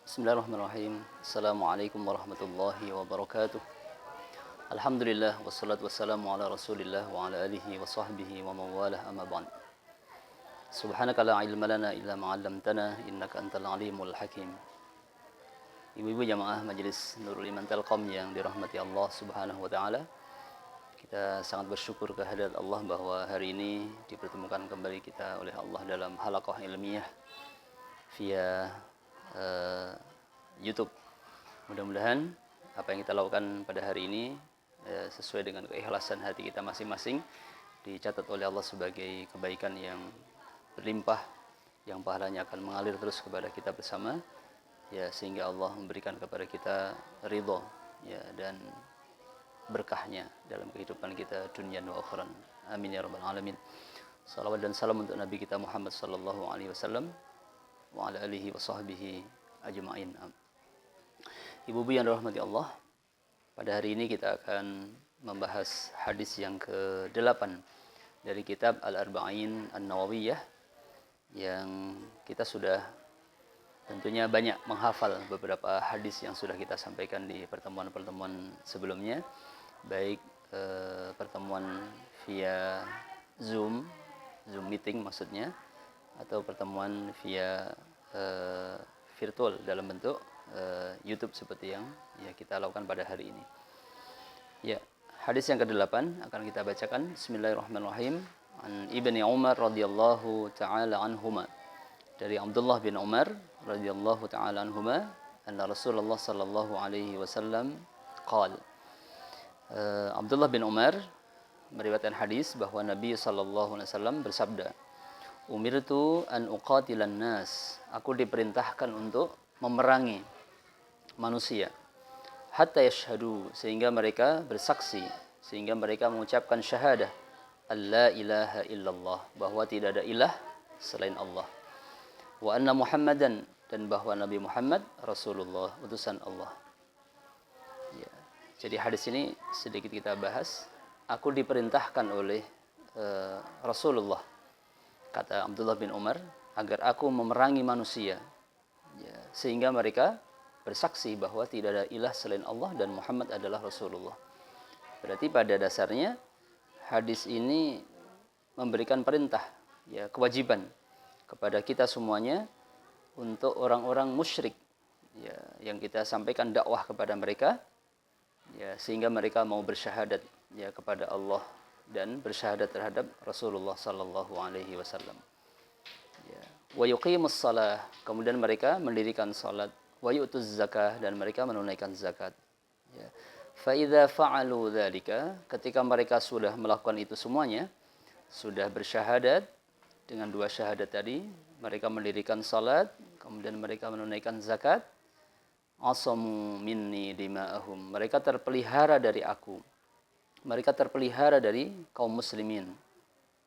Bismillahirrahmanirrahim. Assalamualaikum warahmatullahi wabarakatuh. Alhamdulillah wassalatu wassalamu ala Rasulillah wa ala alihi wa sahbihi wa mawalah amma ba'd. Subhanaka la ilma lana illa ma 'allamtana innaka antal alimul hakim. Ibu-ibu jamaah Majelis Nurul Iman Telkom yang dirahmati Allah Subhanahu wa taala. Kita sangat bersyukur kehadirat Allah bahwa hari ini dipertemukan kembali kita oleh Allah dalam halaqah ilmiah via YouTube. Mudah-mudahan apa yang kita lakukan pada hari ini sesuai dengan keikhlasan hati kita masing-masing, dicatat oleh Allah sebagai kebaikan yang berlimpah, yang pahalanya akan mengalir terus kepada kita bersama, ya, sehingga Allah memberikan kepada kita ridho, ya, dan berkahnya dalam kehidupan kita dunia dan akhirat. Amin ya rabbal alamin. Salawat dan salam untuk Nabi kita Muhammad sallallahu alaihi wasallam wa ala alihi wa sahbihi ajma'in. Ibu-ibu yang dirahmati Allah, pada hari ini kita akan membahas hadis yang ke-8 dari kitab Al-Arba'in An-Nawawiyah, yang kita sudah tentunya banyak menghafal beberapa hadis yang sudah kita sampaikan di pertemuan-pertemuan sebelumnya, baik pertemuan via Zoom meeting maksudnya, atau pertemuan via virtual dalam bentuk YouTube seperti yang kita lakukan pada hari ini. Ya, hadis yang ke-8 akan kita bacakan. Bismillahirrahmanirrahim. An Ibni Umar radhiyallahu taala anhuma. Dari Abdullah bin Umar radhiyallahu taala anhuma, anna Rasulullah sallallahu alaihi wasallam qala. Abdullah bin Umar meriwayatkan hadis bahwa Nabi sallallahu alaihi wasallam bersabda, "Umirtu an uqatilan nas." Aku diperintahkan untuk memerangi manusia. Hatta yashhadu, sehingga mereka bersaksi, sehingga mereka mengucapkan syahadah, alla ilaha illallah, bahwa tidak ada ilah selain Allah. Wa anna Muhammadan, dan bahwa Nabi Muhammad Rasulullah, utusan Allah. Ya. Jadi hadis ini sedikit kita bahas. Aku diperintahkan oleh Rasulullah, kata Abdullah bin Umar, agar aku memerangi manusia, ya, sehingga mereka bersaksi bahwa tidak ada ilah selain Allah dan Muhammad adalah Rasulullah. Berarti pada dasarnya hadis ini memberikan perintah, ya, kewajiban kepada kita semuanya untuk orang-orang musyrik, ya, yang kita sampaikan dakwah kepada mereka, ya, sehingga mereka mau bersyahadat, ya, kepada Allah dan bersyahadat terhadap Rasulullah sallallahu alaihi wasallam. Ya. Wa yuqimus shalah, kemudian mereka mendirikan salat, wa yu'tuz zakah, dan mereka menunaikan zakat. Ya. Fa idza fa'alu dzalika, ketika mereka sudah melakukan itu semuanya, sudah bersyahadat dengan dua syahadat tadi, mereka mendirikan salat, kemudian mereka menunaikan zakat, asamu minni dima'ahum, mereka terpelihara dari aku. Mereka terpelihara dari kaum muslimin.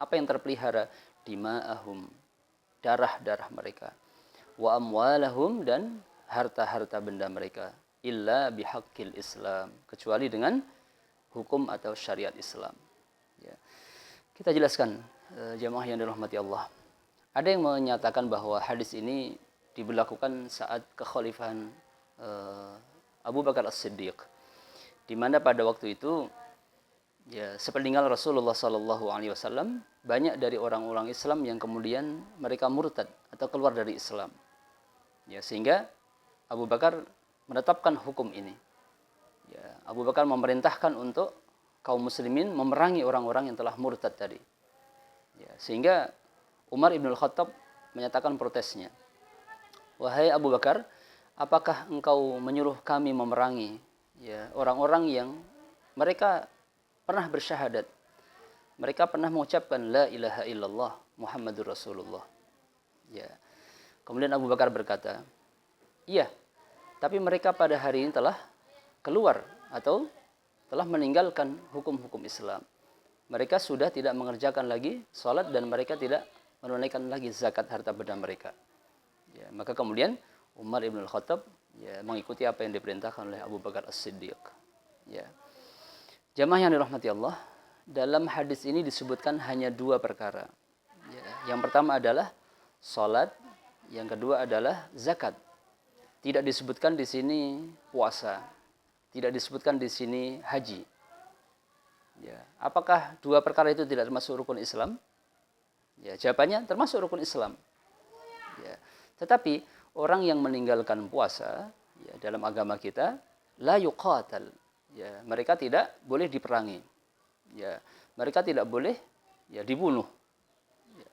Apa yang terpelihara? Dima'ahum, darah-darah mereka. Wa amwalahum, dan harta-harta benda mereka. Illa bihaqqil Islam, kecuali dengan hukum atau syariat Islam. Ya. Kita jelaskan, jamaah yang dirahmati Allah. Ada yang menyatakan bahwa hadis ini diberlakukan saat kekhalifahan Abu Bakar As-Siddiq, di mana pada waktu itu, ya, sepeninggal Rasulullah sallallahu alaihi wasallam, banyak dari orang-orang Islam yang kemudian mereka murtad atau keluar dari Islam. Ya, sehingga Abu Bakar menetapkan hukum ini. Ya, Abu Bakar memerintahkan untuk kaum muslimin memerangi orang-orang yang telah murtad tadi. Ya, sehingga Umar ibn Khattab menyatakan protesnya. Wahai Abu Bakar, apakah engkau menyuruh kami memerangi, ya, orang-orang yang mereka pernah bersyahadat, mereka pernah mengucapkan la ilaha illallah Muhammadur Rasulullah. Ya. Kemudian Abu Bakar berkata, iya, tapi mereka pada hari ini telah keluar atau telah meninggalkan hukum-hukum Islam. Mereka sudah tidak mengerjakan lagi salat dan mereka tidak menunaikan lagi zakat harta benda mereka. Ya, maka kemudian Umar ibn Khattab, ya, mengikuti apa yang diperintahkan oleh Abu Bakar As-Siddiq. Ya. Jamaah yang dirahmati Allah, dalam hadis ini disebutkan hanya dua perkara. Ya, yang pertama adalah salat, yang kedua adalah zakat. Tidak disebutkan di sini puasa, tidak disebutkan di sini haji. Ya, apakah dua perkara itu tidak termasuk rukun Islam? Ya, jawabannya termasuk rukun Islam. Ya, tetapi orang yang meninggalkan puasa, ya, dalam agama kita la yuqatal. Ya, mereka tidak boleh diperangi. Ya, mereka tidak boleh ya dibunuh. Ya.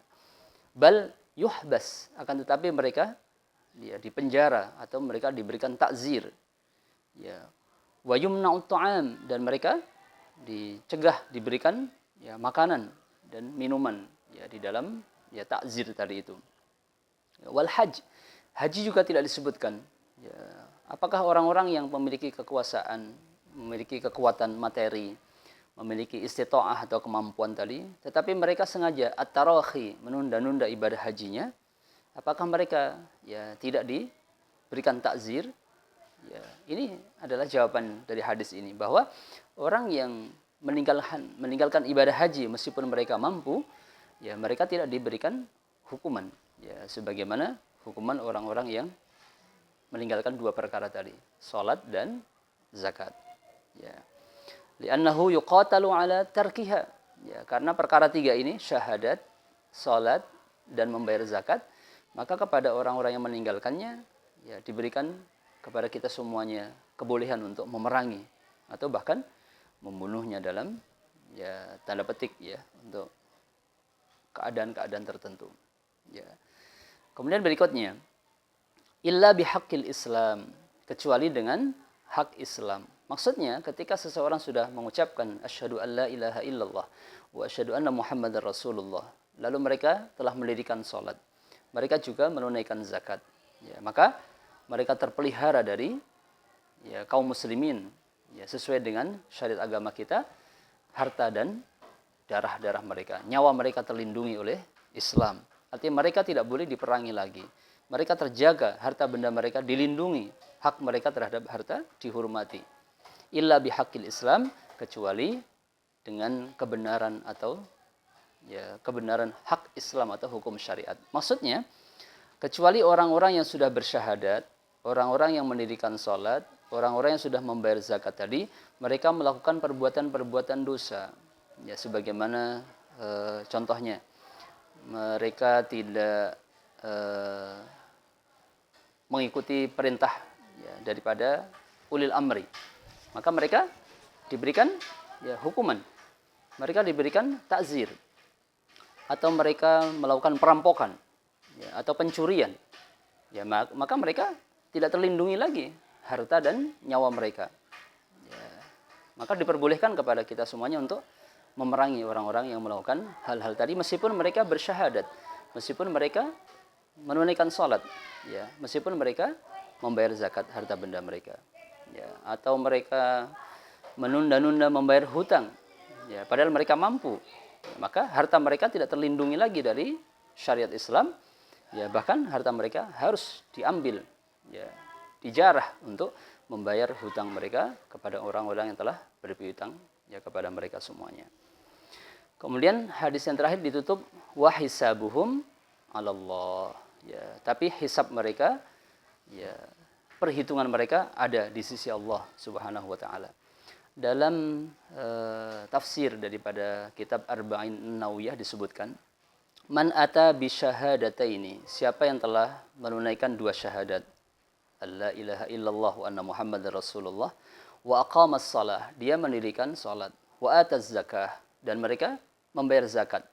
Bal yuhbas, akan tetapi mereka ya dipenjara atau mereka diberikan takzir. Ya. Wa yumna'ut ta'am, dan mereka dicegah diberikan ya makanan dan minuman ya di dalam ya takzir tadi itu. Wal haji juga tidak disebutkan. Ya, apakah orang-orang yang memiliki kekuasaan, memiliki kekuatan materi, memiliki istita'ah atau kemampuan tadi, tetapi mereka sengaja at-tarahi, menunda-nunda ibadah hajinya, apakah mereka ya tidak diberikan takzir? Ya, ini adalah jawaban dari hadis ini, bahwa orang yang meninggalkan ibadah haji meskipun mereka mampu, ya mereka tidak diberikan hukuman, ya sebagaimana hukuman orang-orang yang meninggalkan dua perkara tadi, salat dan zakat. Ya. Li'annahu yuqatalu ala tarkiha. Ya, karena perkara tiga ini, syahadat, salat, dan membayar zakat, maka kepada orang-orang yang meninggalkannya, ya diberikan kepada kita semuanya kebolehan untuk memerangi atau bahkan membunuhnya dalam ya tanda petik ya untuk keadaan-keadaan tertentu. Ya. Kemudian berikutnya, illa bihaqqil Islam, kecuali dengan hak Islam. Maksudnya ketika seseorang sudah mengucapkan asyhadu an la ilaha illallah wa asyhadu anna muhammadar rasulullah, lalu mereka telah mendirikan salat, mereka juga menunaikan zakat, ya, maka mereka terpelihara dari ya kaum muslimin ya sesuai dengan syariat agama kita, harta dan darah-darah mereka, nyawa mereka terlindungi oleh Islam. Artinya mereka tidak boleh diperangi lagi. Mereka terjaga, harta benda mereka dilindungi, hak mereka terhadap harta dihormati. Illa bihaqqil Islam, kecuali dengan kebenaran atau ya kebenaran hak Islam atau hukum syariat. Maksudnya, kecuali orang-orang yang sudah bersyahadat, orang-orang yang mendirikan salat, orang-orang yang sudah membayar zakat tadi, mereka melakukan perbuatan-perbuatan dosa. Ya sebagaimana contohnya, mereka tidak mengikuti perintah ya, daripada ulil amri, maka mereka diberikan ya hukuman, mereka diberikan takzir, atau mereka melakukan perampokan ya, atau pencurian, ya maka mereka tidak terlindungi lagi harta dan nyawa mereka. Ya, maka diperbolehkan kepada kita semuanya untuk memerangi orang-orang yang melakukan hal-hal tadi, meskipun mereka bersyahadat, meskipun mereka menunaikan salat, ya meskipun mereka membayar zakat harta benda mereka, ya atau mereka menunda-nunda membayar hutang, ya padahal mereka mampu, maka harta mereka tidak terlindungi lagi dari syariat Islam, ya bahkan harta mereka harus diambil, ya dijarah untuk membayar hutang mereka kepada orang-orang yang telah berpiutang ya kepada mereka semuanya. Kemudian hadis yang terakhir ditutup wa hisabuhum 'alallah, ya tapi hisab mereka, ya perhitungan mereka ada di sisi Allah Subhanahu wa taala. Dalam tafsir daripada kitab Arba'in Nawawiyah disebutkan, man ata bi syahadataini, siapa yang telah menunaikan dua syahadat, alla ilaha illallah wa anna muhammadar rasulullah, wa aqamas shalah, dia mendirikan salat, wa ataz zakah, dan mereka membayar zakat,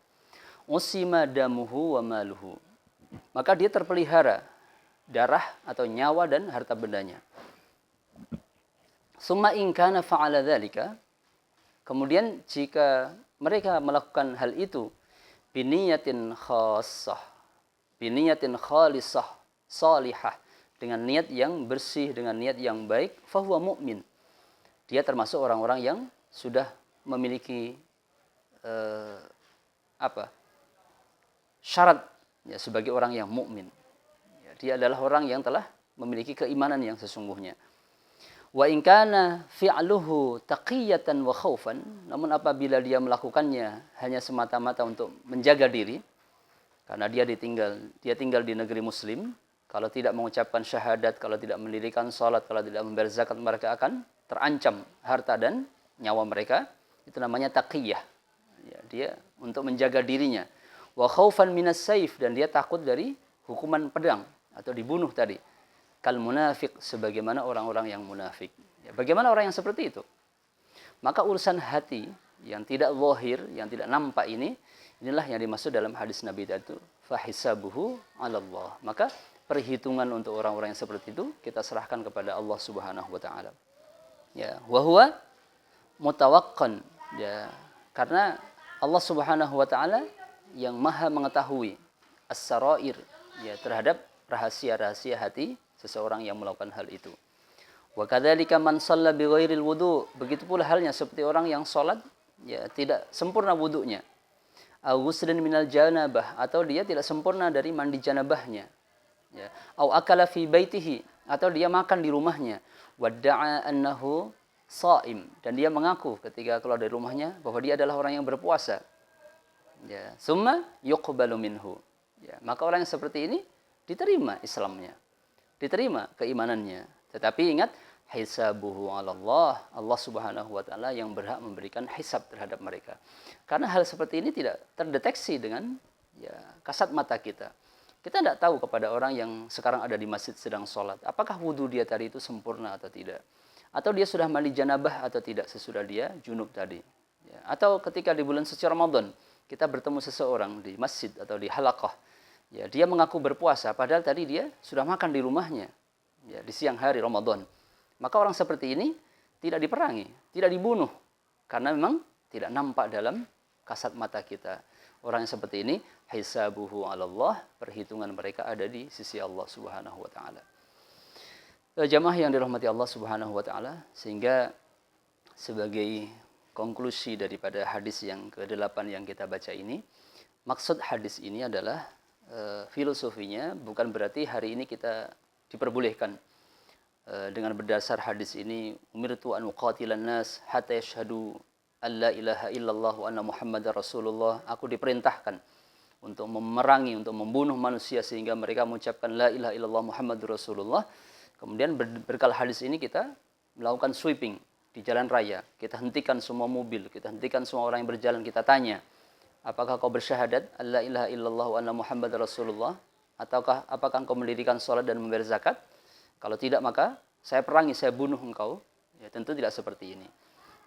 usima damuhu wa maluhu, maka dia terpelihara darah atau nyawa dan harta bendanya. Summa in kana fa'ala dzalika, kemudian jika mereka melakukan hal itu biniyatin khassah, biniyatin khalisah, salihah, dengan niat yang bersih, dengan niat yang baik, fahuwa mu'min, dia termasuk orang-orang yang sudah memiliki syarat ya sebagai orang yang mukmin. Ya, dia adalah orang yang telah memiliki keimanan yang sesungguhnya. Wa in kana fi'luhu taqiyatan wa khaufan, namun apabila dia melakukannya hanya semata-mata untuk menjaga diri, karena dia tinggal di negeri muslim, kalau tidak mengucapkan syahadat, kalau tidak mendirikan salat, kalau tidak membayar zakat, mereka akan terancam harta dan nyawa mereka. Itu namanya taqiyah. Ya, dia untuk menjaga dirinya. Wa khaufan minas saif, dan dia takut dari hukuman pedang atau dibunuh tadi. Kal munafik, sebagaimana orang-orang yang munafik. Ya, bagaimana orang yang seperti itu? Maka urusan hati yang tidak zahir, yang tidak nampak inilah yang dimaksud dalam hadis Nabi itu, fahisabuhu 'ala Allah. Maka perhitungan untuk orang-orang yang seperti itu kita serahkan kepada Allah Subhanahu wa taala. Ya, wa huwa mutawaqqan. Ya, karena Allah Subhanahu wa taala yang Maha mengetahui as-sarair, ya, terhadap rahasia-rahasia hati seseorang yang melakukan hal itu. Wa kadzalika man shalla bi ghairil wudu, begitu pula halnya seperti orang yang salat ya tidak sempurna wudunya. Au ghuslan minal janabah, atau dia tidak sempurna dari mandi janabahnya. Ya, au akala fi baitihi, atau dia makan di rumahnya. Wadda'a annahu shaim, dan dia mengaku ketika keluar dari rumahnya bahwa dia adalah orang yang berpuasa. Ya, summa yuqbalu minhu. Ya, maka orang yang seperti ini diterima Islamnya, diterima keimanannya. Tetapi ingat, hisabuhu 'ala Allah. Allah Subhanahu wa taala yang berhak memberikan hisab terhadap mereka. Karena hal seperti ini tidak terdeteksi dengan ya kasat mata kita. Kita tidak tahu kepada orang yang sekarang ada di masjid sedang sholat, apakah wudhu dia tadi itu sempurna atau tidak. Atau dia sudah mandi janabah atau tidak sesudah dia junub tadi. Ya, atau ketika di bulan suci Ramadan, kita bertemu seseorang di masjid atau di halaqah. Ya, dia mengaku berpuasa, padahal tadi dia sudah makan di rumahnya ya, di siang hari Ramadan. Maka orang seperti ini tidak diperangi, tidak dibunuh. Karena memang tidak nampak dalam kasat mata kita. Orang yang seperti ini, hisabuhu 'ala Allah, perhitungan mereka ada di sisi Allah Subhanahu wa taala. Jamaah yang dirahmati Allah Subhanahu wa taala, sehingga sebagai konklusi daripada hadis yang ke-8 yang kita baca ini, maksud hadis ini adalah filosofinya bukan berarti hari ini kita diperbolehkan dengan berdasar hadis ini, umirtu an uqatilan nas hatta yashhadu alla ilaha illallah wa anna muhammadar rasulullah. Aku diperintahkan untuk memerangi, untuk membunuh manusia sehingga mereka mengucapkan la ilaha illallah muhammadur rasulullah. Kemudian berkala hadis ini kita melakukan sweeping di jalan raya. Kita hentikan semua mobil, kita hentikan semua orang yang berjalan, kita tanya, apakah kau bersyahadat alla ilaha illallah wa anna muhammadar rasulullah? Ataukah apakah engkau mendirikan salat dan membayar zakat? Kalau tidak, maka saya perangi, saya bunuh engkau. Ya, tentu tidak seperti ini.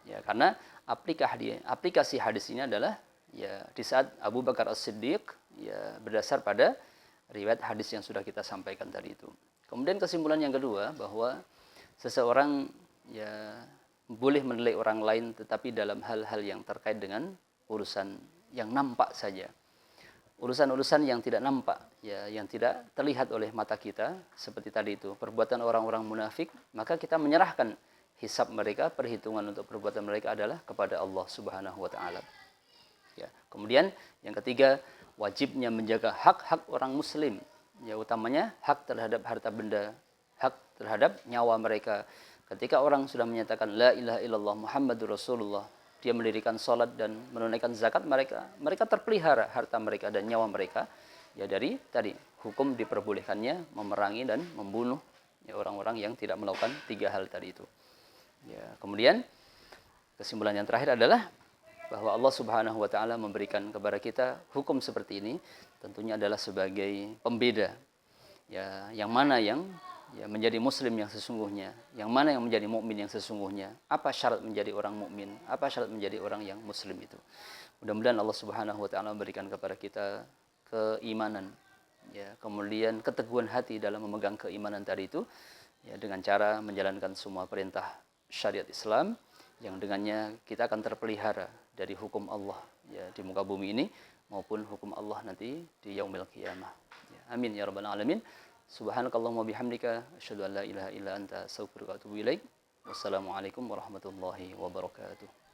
Ya, karena aplikasi hadis ini adalah ya di saat Abu Bakar As-Siddiq ya berdasar pada riwayat hadis yang sudah kita sampaikan tadi itu. Kemudian kesimpulan yang kedua, bahwa seseorang ya boleh menilai orang lain tetapi dalam hal-hal yang terkait dengan urusan yang nampak saja. Urusan-urusan yang tidak nampak, ya, yang tidak terlihat oleh mata kita, seperti tadi itu, perbuatan orang-orang munafik, maka kita menyerahkan hisab mereka, perhitungan untuk perbuatan mereka adalah kepada Allah Subhanahu wa taala. Ya, kemudian yang ketiga, wajibnya menjaga hak-hak orang muslim, ya, utamanya hak terhadap harta benda, hak terhadap nyawa mereka. Ketika orang sudah menyatakan la ilaha illallah Muhammadur Rasulullah, dia mendirikan salat dan menunaikan zakat, mereka terpelihara harta mereka dan nyawa mereka ya dari tadi hukum diperbolehkannya memerangi dan membunuh ya orang-orang yang tidak melakukan tiga hal tadi itu. Ya, kemudian kesimpulan yang terakhir adalah bahwa Allah Subhanahu wa taala memberikan kepada kita hukum seperti ini tentunya adalah sebagai pembeda ya, yang mana yang ya menjadi muslim yang sesungguhnya, yang mana yang menjadi mukmin yang sesungguhnya, apa syarat menjadi orang mukmin, apa syarat menjadi orang yang muslim itu. Mudah-mudahan Allah Subhanahu wa taala memberikan kepada kita keimanan ya, kemudian keteguhan hati dalam memegang keimanan tadi itu ya, dengan cara menjalankan semua perintah syariat Islam yang dengannya kita akan terpelihara dari hukum Allah ya di muka bumi ini maupun hukum Allah nanti di yaumil qiyamah. Ya, amin ya rabbal alamin. Subhanakallahumma bihamdika asyhadu an la ilaha illa anta astaghfiruka wa atubu ilaik. Wassalamualaikum warahmatullahi wabarakatuh.